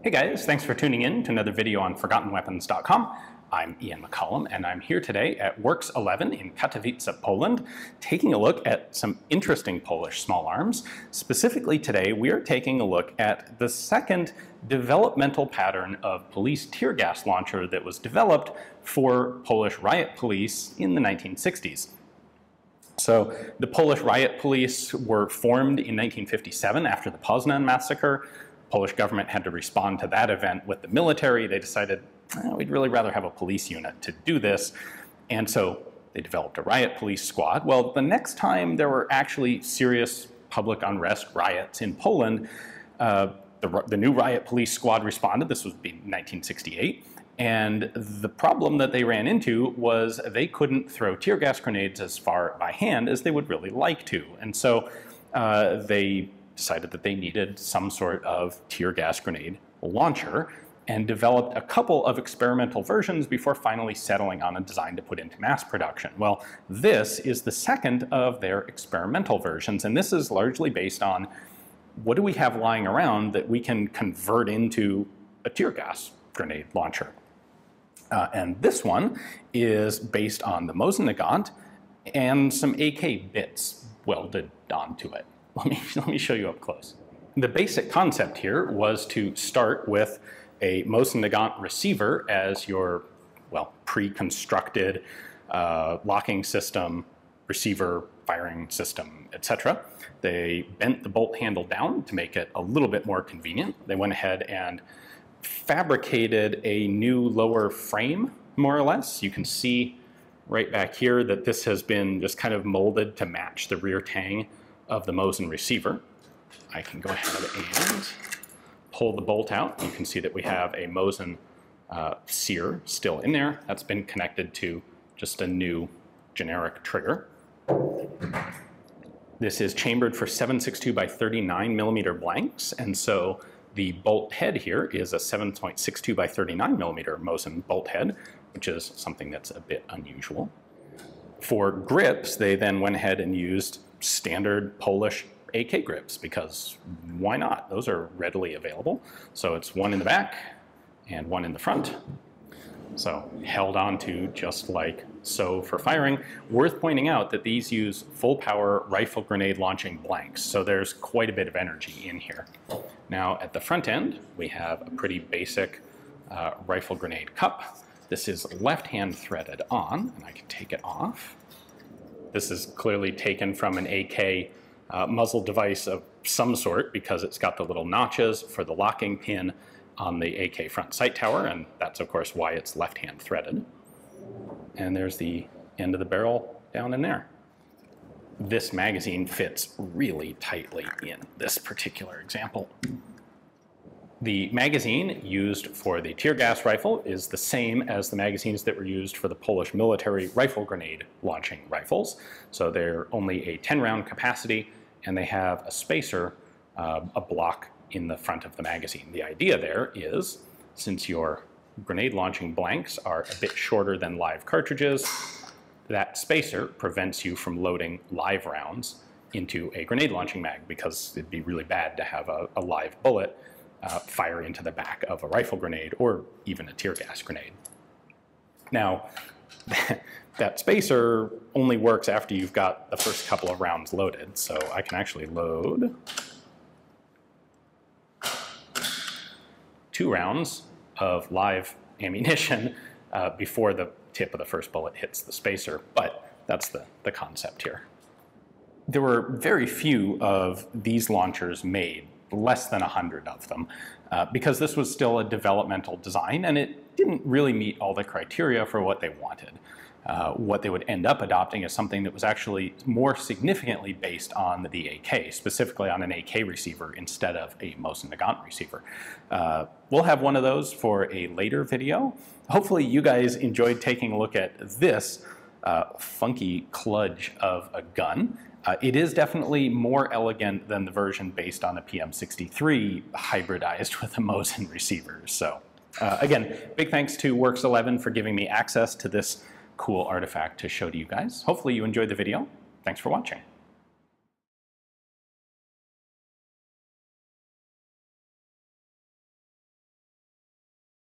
Hey guys, thanks for tuning in to another video on ForgottenWeapons.com. I'm Ian McCollum, and I'm here today at RWGŁ-2 in Katowice, Poland, taking a look at some interesting Polish small arms. Specifically today, we are taking a look at the second developmental pattern of police tear gas launcher that was developed for Polish riot police in the 1960s. So the Polish riot police were formed in 1957 after the Poznań massacre. Polish government had to respond to that event with the military. They decided, we'd really rather have a police unit to do this. And so they developed a riot police squad. Well, the next time there were actually serious public unrest riots in Poland, the new riot police squad responded. This was in 1968. And the problem that they ran into was they couldn't throw tear gas grenades as far by hand as they would really like to. And so they decided that they needed some sort of tear gas grenade launcher and developed a couple of experimental versions before finally settling on a design to put into mass production. Well, this is the second of their experimental versions, and this is largely based on what do we have lying around that we can convert into a tear gas grenade launcher. And this one is based on the Mosin-Nagant and some AK bits welded onto it. Let me show you up close. The basic concept here was to start with a Mosin-Nagant receiver as your, well, pre-constructed locking system, receiver, firing system, etc. They bent the bolt handle down to make it a little bit more convenient. They went ahead and fabricated a new lower frame, more or less. You can see right back here that this has been just kind of molded to match the rear tang of the Mosin receiver. I can go ahead and pull the bolt out. You can see that we have a Mosin sear still in there. That's been connected to just a new generic trigger. This is chambered for 7.62 by 39 millimeter blanks, and so the bolt head here is a 7.62 by 39 millimeter Mosin bolt head, which is something that's a bit unusual. For grips, they then went ahead and used standard Polish AK grips, because why not? Those are readily available. So it's one in the back and one in the front. So held on to just like so for firing. Worth pointing out that these use full power rifle grenade launching blanks, so there's quite a bit of energy in here. Now at the front end, we have a pretty basic rifle grenade cup. This is left hand threaded on, and I can take it off. This is clearly taken from an AK muzzle device of some sort, because it's got the little notches for the locking pin on the AK front sight tower, and that's of course why it's left-hand threaded. And there's the end of the barrel down in there. This magazine fits really tightly in this particular example. The magazine used for the tear gas rifle is the same as the magazines that were used for the Polish military rifle grenade launching rifles. So they're only a 10-round capacity, and they have a spacer, a block in the front of the magazine. The idea there is, since your grenade launching blanks are a bit shorter than live cartridges, that spacer prevents you from loading live rounds into a grenade launching mag, because it'd be really bad to have a live bullet fire into the back of a rifle grenade or even a tear gas grenade. Now, that spacer only works after you've got the first couple of rounds loaded, so I can actually load 2 rounds of live ammunition before the tip of the first bullet hits the spacer, but that's the concept here. There were very few of these launchers made, less than 100 of them, because this was still a developmental design and it didn't really meet all the criteria for what they wanted. What they would end up adopting is something that was actually more significantly based on the AK, specifically on an AK receiver instead of a Mosin-Nagant receiver. We'll have one of those for a later video. Hopefully you guys enjoyed taking a look at this funky kludge of a gun. It is definitely more elegant than the version based on a PM63 hybridized with a Mosin receiver. So again, big thanks to RWGŁ-2 for giving me access to this cool artifact to show to you guys. Hopefully you enjoyed the video. Thanks for watching.